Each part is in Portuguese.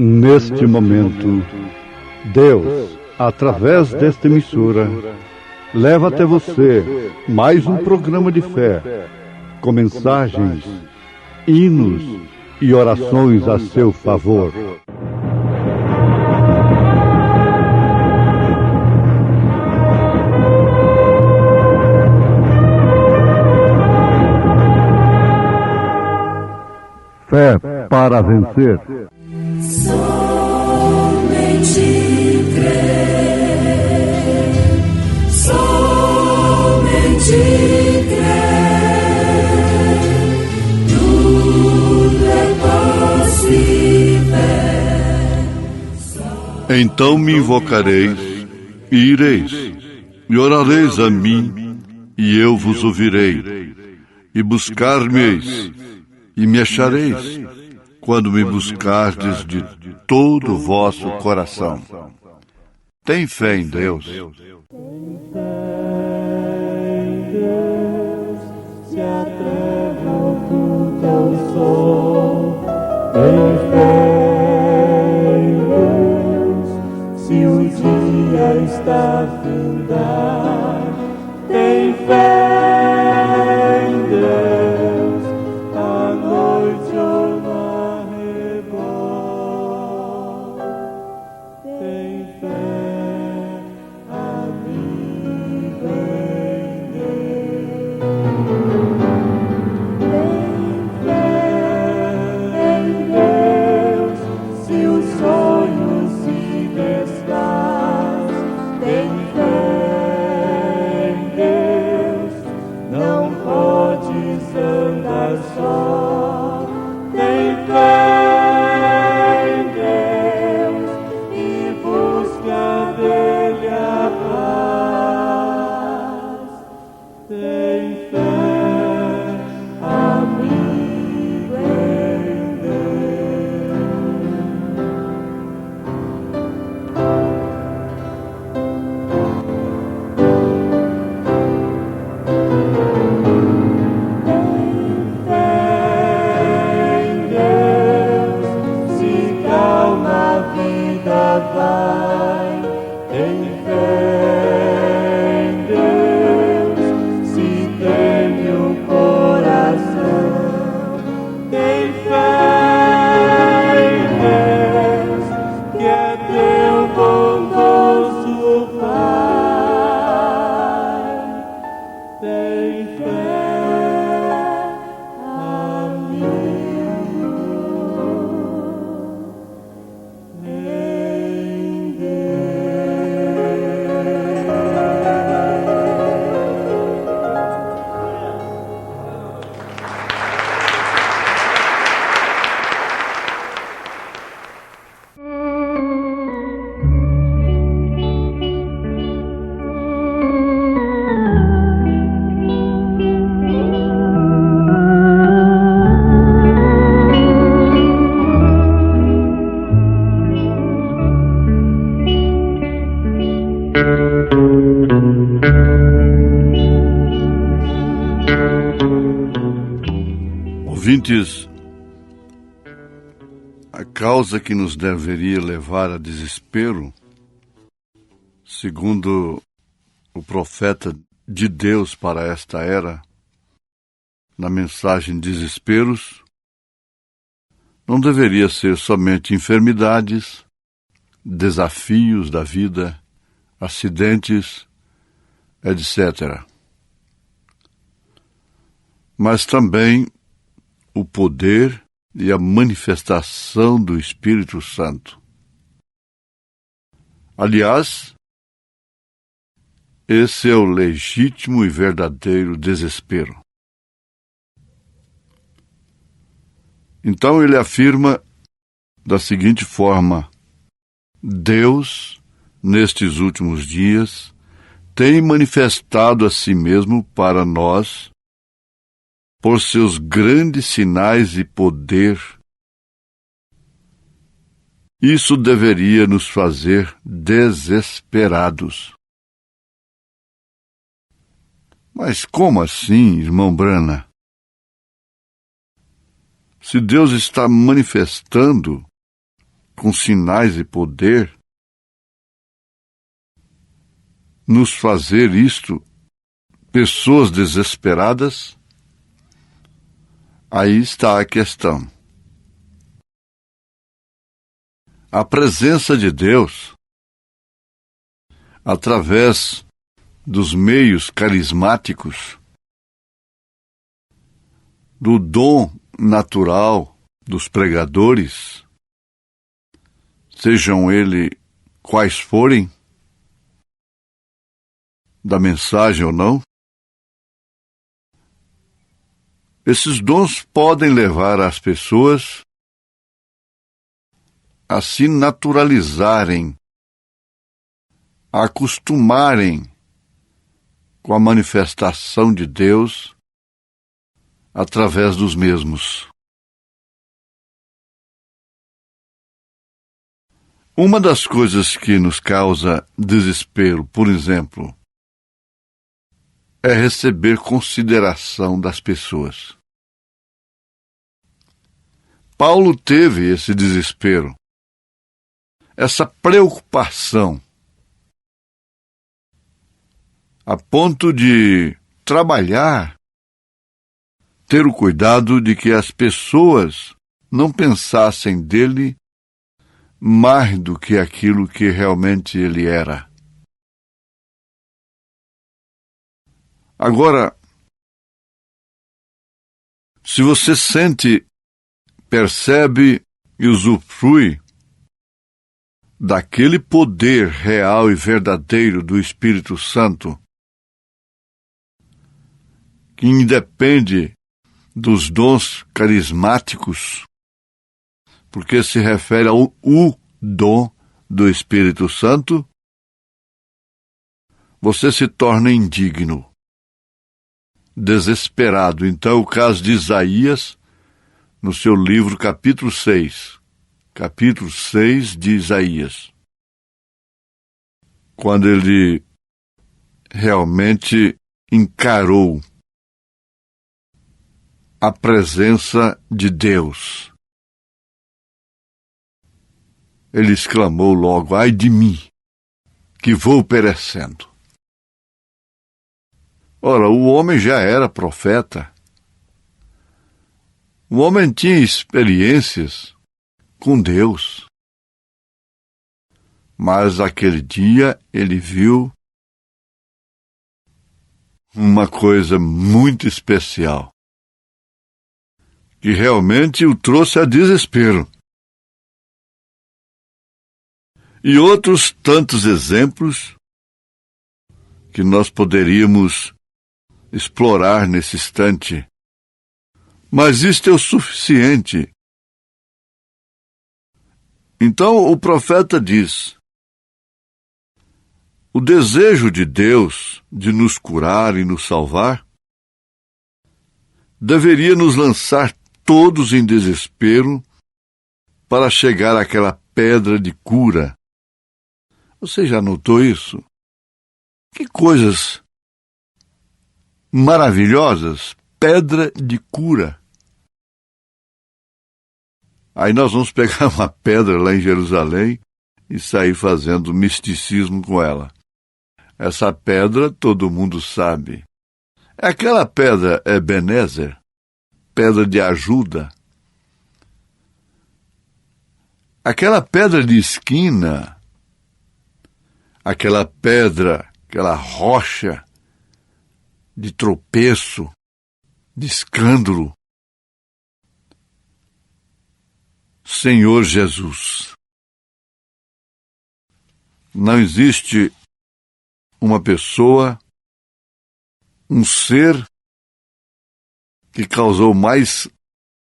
Neste momento, Deus, através desta emissora, leva até você mais um programa de fé, com mensagens, hinos e orações a seu favor. Fé para vencer. Somente crer, somente crer, tudo é possível. Então me invocareis, e ireis, e orareis a mim, e eu vos ouvirei, e buscar-me-eis, e me achareis, quando me buscardes de todo o vosso coração. Tem fé em Deus. Tem fé em Deus, se a terra oculta o sol. Tem fé em Deus, se o dia está a findar. Tem fé em Deus, a noite ou no arrebol. Tem fé, amigo, em Deus. Tem fé em Deus, se o sonho se desfaz. Tem fé em Deus, não podes andar só. Tem fé em Deus e busca dele a paz. Tem fé, amigo, em Deus. Tem fé em Deus, se calma a vida vai. Tem fé em Deus, se treme o coração. Tem fé em Deus, que é teu bondoso Pai. Tem fé, amigo, em Ouvintes, a causa que nos deveria levar a desespero, segundo o profeta de Deus para esta era, na mensagem Desesperos, não deveria ser somente enfermidades, desafios da vida, acidentes, etc. Mas também o poder e a manifestação do Espírito Santo. Aliás, esse é o legítimo e verdadeiro desespero. Então ele afirma da seguinte forma: Deus, nestes últimos dias, tem manifestado a si mesmo para nós por seus grandes sinais e poder. Isso deveria nos fazer desesperados. Mas como assim, irmão Brana? Se Deus está manifestando com sinais e poder, nos fazer isto pessoas desesperadas? Aí está a questão. A presença de Deus, através dos meios carismáticos, do dom natural dos pregadores, sejam eles quais forem, da mensagem ou não, esses dons podem levar as pessoas a se naturalizarem, a acostumarem com a manifestação de Deus através dos mesmos. Uma das coisas que nos causa desespero, por exemplo, é receber consideração das pessoas. Paulo teve esse desespero, essa preocupação, a ponto de trabalhar, ter o cuidado de que as pessoas não pensassem dele mais do que aquilo que realmente ele era. Agora, se você sente, percebe e usufrui daquele poder real e verdadeiro do Espírito Santo, que independe dos dons carismáticos, porque se refere ao dom do Espírito Santo, você se torna indigno, desesperado. Então, o caso de Isaías, no seu livro, capítulo 6 de Isaías, quando ele realmente encarou a presença de Deus, ele exclamou logo: ai de mim, que vou perecendo. Ora, o homem já era profeta. O homem tinha experiências com Deus. Mas aquele dia ele viu uma coisa muito especial, que realmente o trouxe a desespero. E outros tantos exemplos que nós poderíamos explorar nesse instante. Mas isto é o suficiente. Então o profeta diz: o desejo de Deus de nos curar e nos salvar deveria nos lançar todos em desespero para chegar àquela pedra de cura. Você já notou isso? Que coisas maravilhosas! Pedra de cura. Aí nós vamos pegar uma pedra lá em Jerusalém e sair fazendo misticismo com ela. Essa pedra todo mundo sabe. Aquela pedra Ebenezer, pedra de ajuda. Aquela pedra de esquina, aquela pedra, aquela rocha de tropeço, de escândalo. Senhor Jesus. Não existe uma pessoa, um ser que causou mais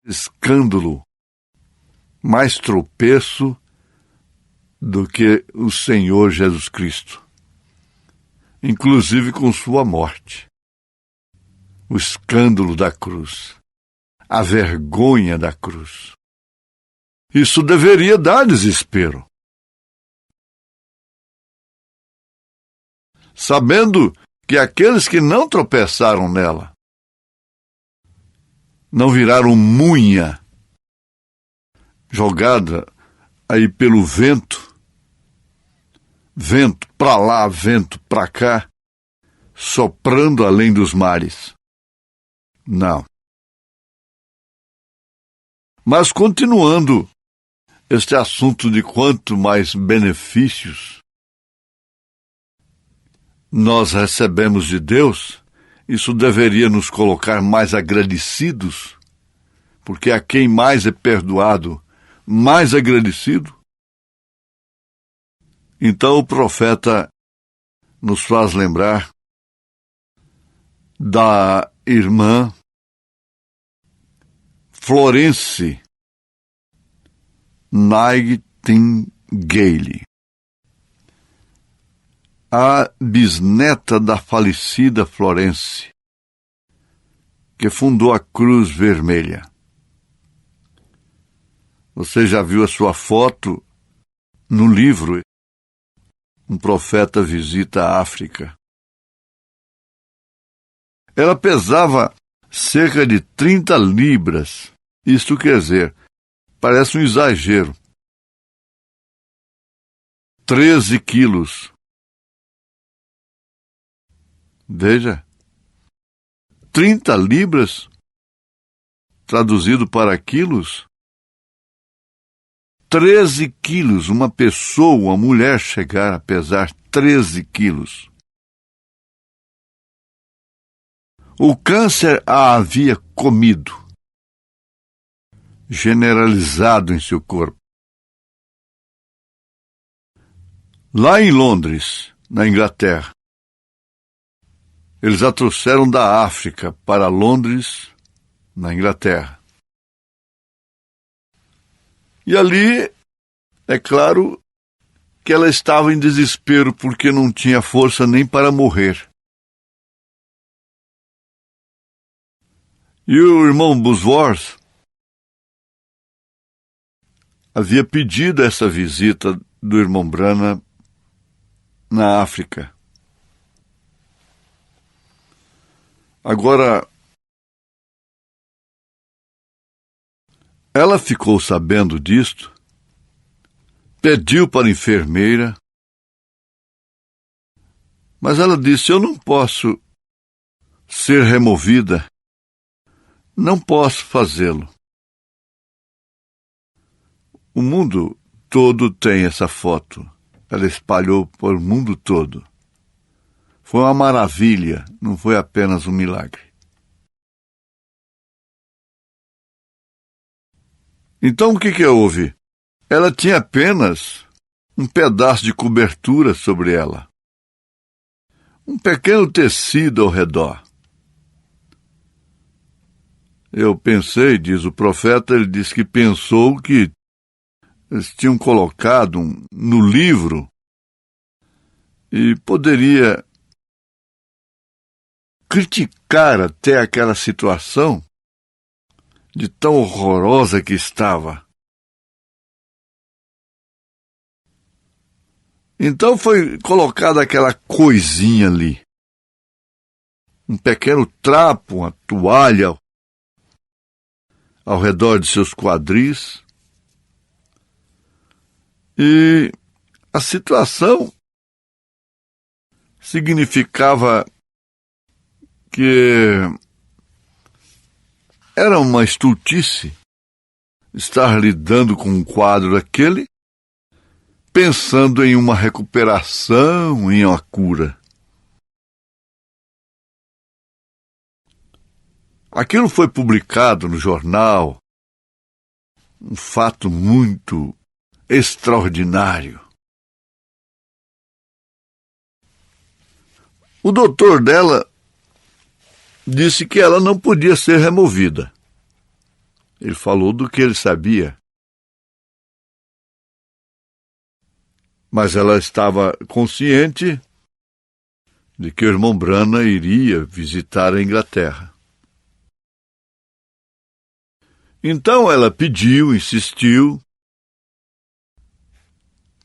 escândalo, mais tropeço do que o Senhor Jesus Cristo, inclusive com sua morte. O escândalo da cruz, a vergonha da cruz. Isso deveria dar desespero. Sabendo que aqueles que não tropeçaram nela, não viraram munha jogada aí pelo vento, vento para lá, vento para cá, soprando além dos mares. Não. Mas continuando este assunto de quanto mais benefícios nós recebemos de Deus, isso deveria nos colocar mais agradecidos, porque a quem mais é perdoado, mais agradecido. Então o profeta nos faz lembrar da irmã Florence Nightingale, a bisneta da falecida Florence, que fundou a Cruz Vermelha. Você já viu a sua foto no livro Um Profeta Visita a África. Ela pesava cerca de 30 libras. Isto quer dizer, parece um exagero. 13 quilos. Veja, 30 libras, traduzido para quilos, 13 quilos, uma pessoa, uma mulher chegar a pesar 13 quilos. O câncer a havia comido, generalizado em seu corpo. Lá em Londres, na Inglaterra, eles a trouxeram da África para Londres, na Inglaterra. E ali, é claro, que ela estava em desespero porque não tinha força nem para morrer. E o irmão Bosworth havia pedido essa visita do irmão Branham na África. Agora, ela ficou sabendo disto, pediu para a enfermeira, mas ela disse: eu não posso ser removida, não posso fazê-lo. O mundo todo tem essa foto, ela espalhou por o mundo todo. Foi uma maravilha, não foi apenas um milagre. Então o que houve? Ela tinha apenas um pedaço de cobertura sobre ela. Um pequeno tecido ao redor. Eu pensei, diz o profeta, ele disse que pensou que eles tinham colocado no livro e poderia criticar até aquela situação de tão horrorosa que estava. Então foi colocada aquela coisinha ali, um pequeno trapo, uma toalha ao redor de seus quadris, e a situação significava que era uma estultice estar lidando com um quadro daquele, pensando em uma recuperação, em uma cura. Aquilo foi publicado no jornal, um fato muito extraordinário. O doutor dela disse que ela não podia ser removida. Ele falou do que ele sabia. Mas ela estava consciente de que o irmão Branham iria visitar a Inglaterra. Então ela pediu, insistiu,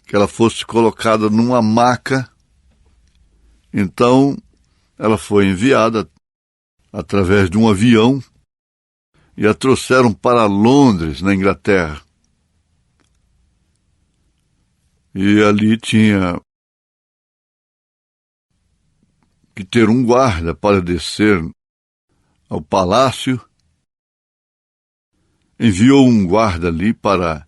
que ela fosse colocada numa maca. Então ela foi enviada através de um avião e a trouxeram para Londres, na Inglaterra. E ali tinha que ter um guarda para descer ao palácio. Enviou um guarda ali para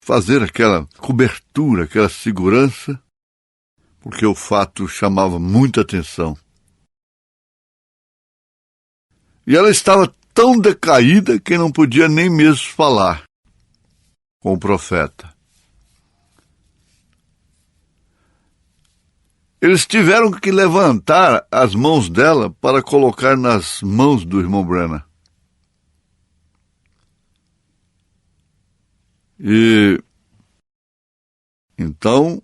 fazer aquela cobertura, aquela segurança, porque o fato chamava muita atenção. E ela estava tão decaída que não podia nem mesmo falar com o profeta. Eles tiveram que levantar as mãos dela para colocar nas mãos do irmão Branham. E então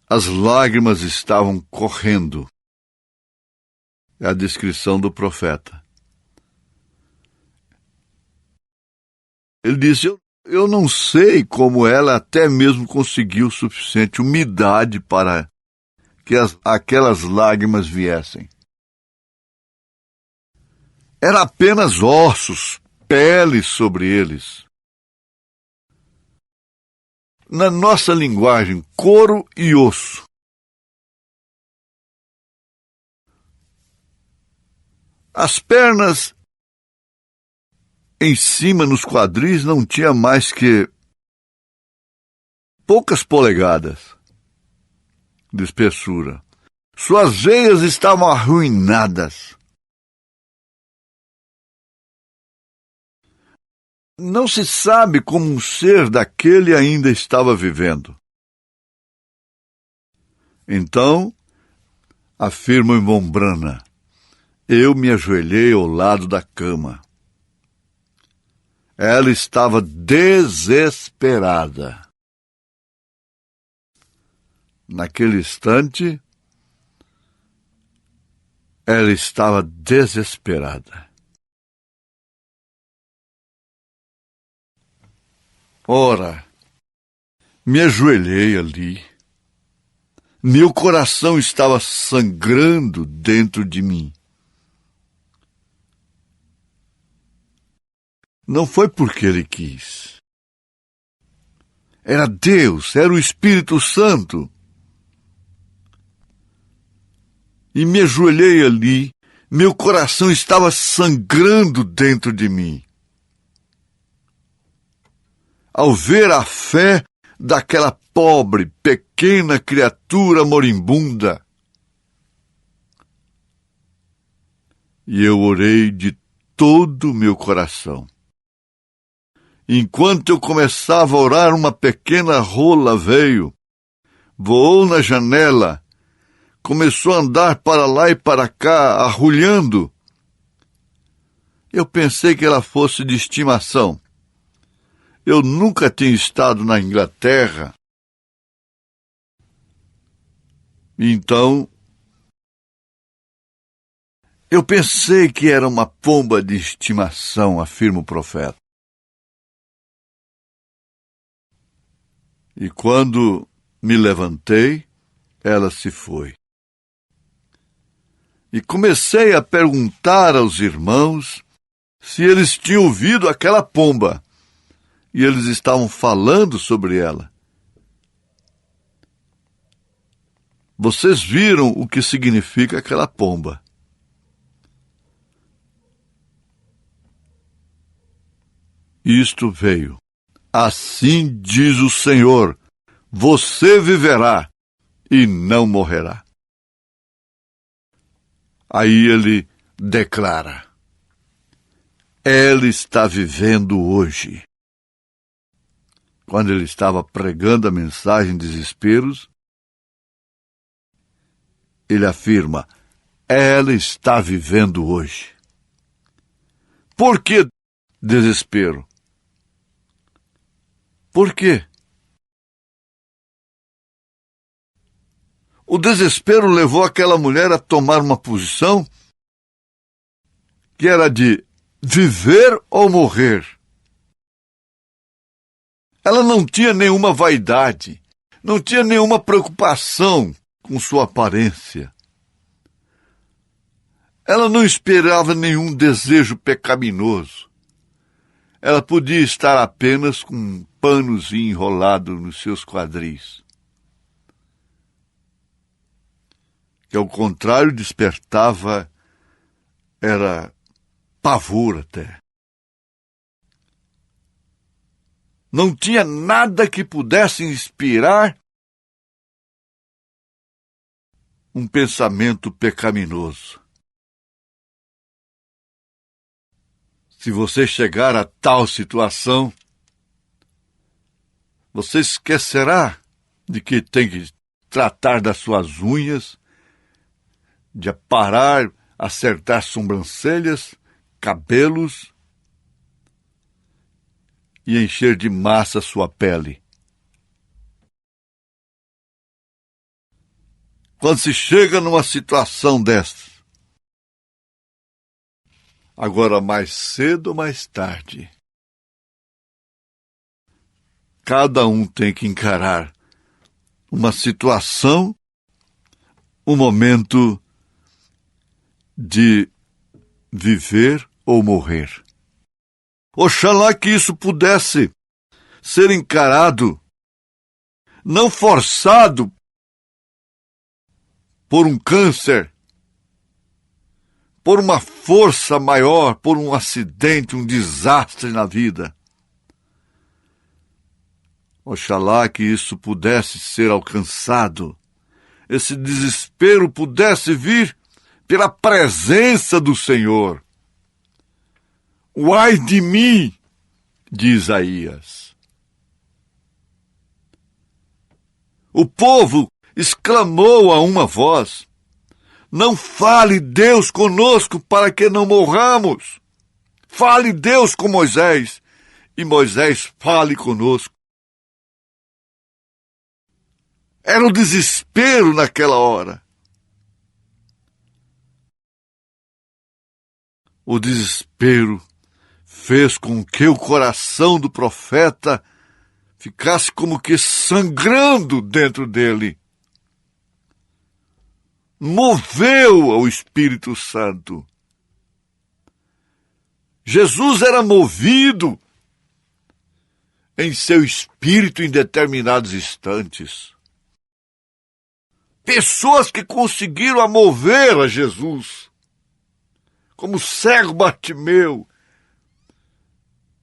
as lágrimas estavam correndo. É a descrição do profeta. Ele disse, eu não sei como ela até mesmo conseguiu suficiente umidade para que aquelas lágrimas viessem. Era apenas ossos, pele sobre eles. Na nossa linguagem, couro e osso. As pernas em cima, nos quadris, não tinha mais que poucas polegadas de espessura. Suas veias estavam arruinadas. Não se sabe como um ser daquele ainda estava vivendo. Então, afirma o irmão Branham, eu me ajoelhei ao lado da cama. Ela estava desesperada. Naquele instante, ela estava desesperada. Ora, me ajoelhei ali. Meu coração estava sangrando dentro de mim. Não foi porque ele quis. Era Deus, era o Espírito Santo. E me ajoelhei ali, meu coração estava sangrando dentro de mim. Ao ver a fé daquela pobre, pequena criatura moribunda. E eu orei de todo o meu coração. Enquanto eu começava a orar, uma pequena rola veio, voou na janela, começou a andar para lá e para cá, arrulhando. Eu pensei que ela fosse de estimação. Eu nunca tinha estado na Inglaterra. Então, eu pensei que era uma pomba de estimação, afirma o profeta. E quando me levantei, ela se foi. E comecei a perguntar aos irmãos se eles tinham ouvido aquela pomba. E eles estavam falando sobre ela. Vocês viram o que significa aquela pomba. Isto veio. Assim diz o Senhor, você viverá e não morrerá. Aí ele declara, ela está vivendo hoje. Quando ele estava pregando a mensagem de desesperos, ele afirma, ela está vivendo hoje. Por que desespero? Por quê? O desespero levou aquela mulher a tomar uma posição que era de viver ou morrer. Ela não tinha nenhuma vaidade, não tinha nenhuma preocupação com sua aparência. Ela não esperava nenhum desejo pecaminoso. Ela podia estar apenas com panozinho enrolado nos seus quadris, que ao contrário despertava era pavor até. Não tinha nada que pudesse inspirar um pensamento pecaminoso. Se você chegar a tal situação, você esquecerá de que tem que tratar das suas unhas, de aparar, acertar sobrancelhas, cabelos e encher de massa sua pele. Quando se chega numa situação desta, agora mais cedo ou mais tarde, cada um tem que encarar uma situação, um momento de viver ou morrer. Oxalá que isso pudesse ser encarado, não forçado por um câncer, por uma força maior, por um acidente, um desastre na vida. Oxalá que isso pudesse ser alcançado, esse desespero pudesse vir pela presença do Senhor. Ai de mim, diz Isaías. O povo exclamou a uma voz: não fale Deus conosco para que não morramos. Fale Deus com Moisés, e Moisés fale conosco. Era o desespero naquela hora. O desespero fez com que o coração do profeta ficasse como que sangrando dentro dele. Moveu ao Espírito Santo. Jesus era movido em seu espírito em determinados instantes. Pessoas que conseguiram mover a Jesus, como o cego Bartimeu,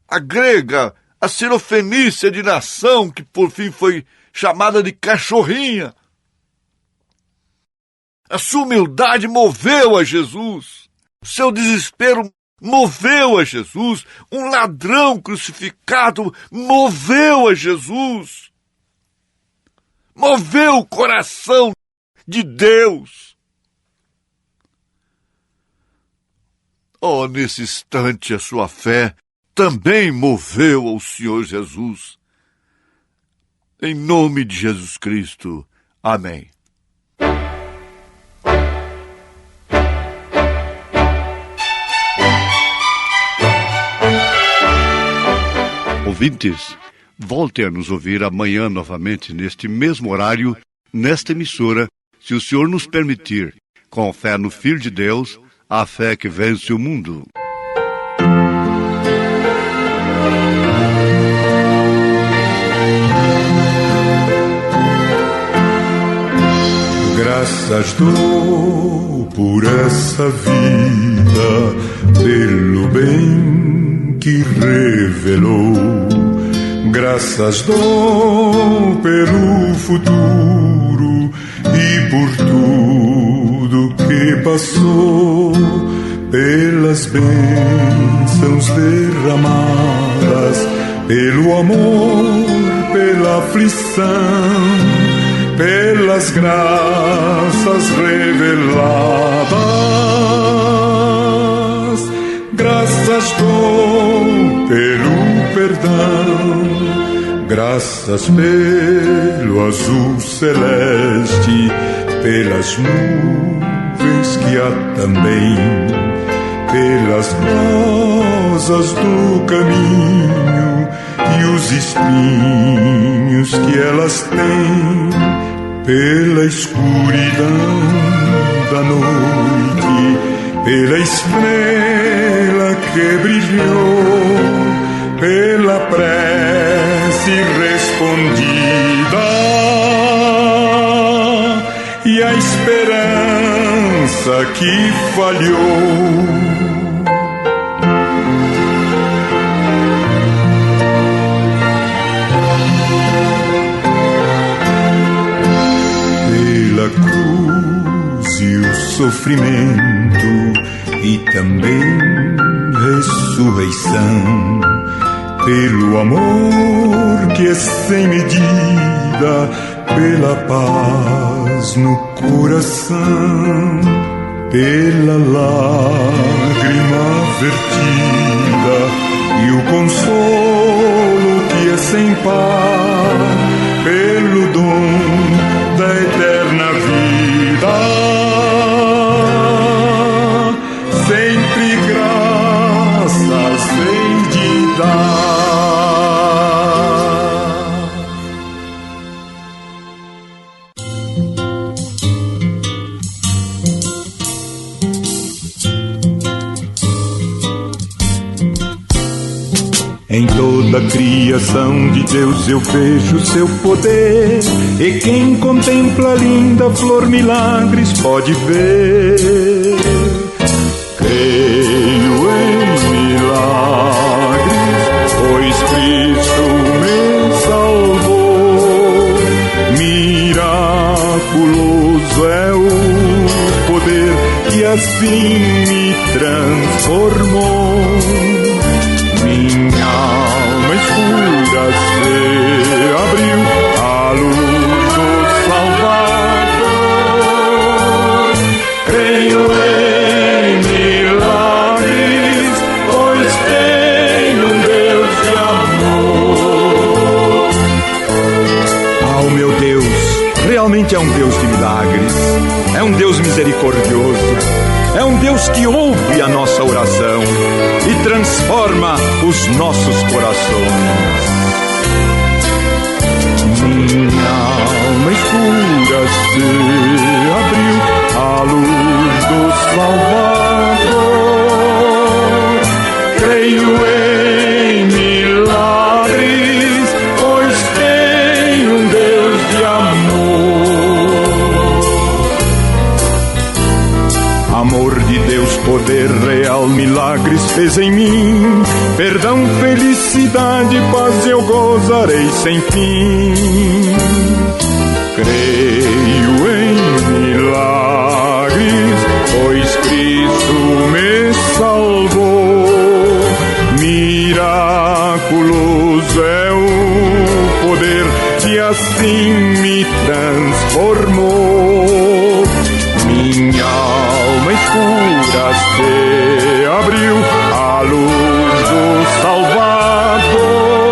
a grega, a Sirofenícia de nação, que por fim foi chamada de cachorrinha. A sua humildade moveu a Jesus, o seu desespero moveu a Jesus, um ladrão crucificado moveu a Jesus, moveu o coração de Deus. Oh, nesse instante a sua fé também moveu ao Senhor Jesus. Em nome de Jesus Cristo. Amém. Ouvintes, volte a nos ouvir amanhã novamente neste mesmo horário, nesta emissora, se o Senhor nos permitir, com fé no Filho de Deus, a fé que vence o mundo. Graças dou por essa vida, pelo bem que revelou. Graças dou pelo futuro e por tudo que passou, pelas bênçãos derramadas, pelo amor, pela aflição, pelas graças reveladas. Graças dou pelo perdão, graças pelo azul celeste, pelas nuvens que há também, pelas rosas do caminho e os espinhos que elas têm, pela escuridão da noite, pela estrela que brilhou, pela prece prece respondida e a esperança que falhou. Pela cruz e o sofrimento e também ressurreição, pelo amor que é sem medida, pela paz no coração, pela lágrima vertida e o consolo que é sem par, pelo dom da eterna vida, sempre graças hei de dar. Em toda a criação de Deus eu vejo seu poder, e quem contempla a linda flor milagres pode ver. Creio em milagres, pois Cristo me salvou. Miraculoso é o poder que assim me transformou. Minha alma escura se abriu à luz do Salvador. Creio em milagres, pois tenho um Deus de amor. Ah, o meu Deus realmente é um Deus de milagres, é um Deus misericordioso, é um Deus que ouve a nossa oração e transforma os nossos corações. Minha alma escura se abriu à luz do Salvador. Creio em milagres, pois tenho um Deus de amor. Amor de Deus, poder real, milagres fez em mim. Perdão, felicidade, paz eu gozarei sem fim. Creio em milagres, pois Cristo me salvou. Miraculoso é o poder que assim me transformou. Minha alma escura se abriu à luz do Salvador.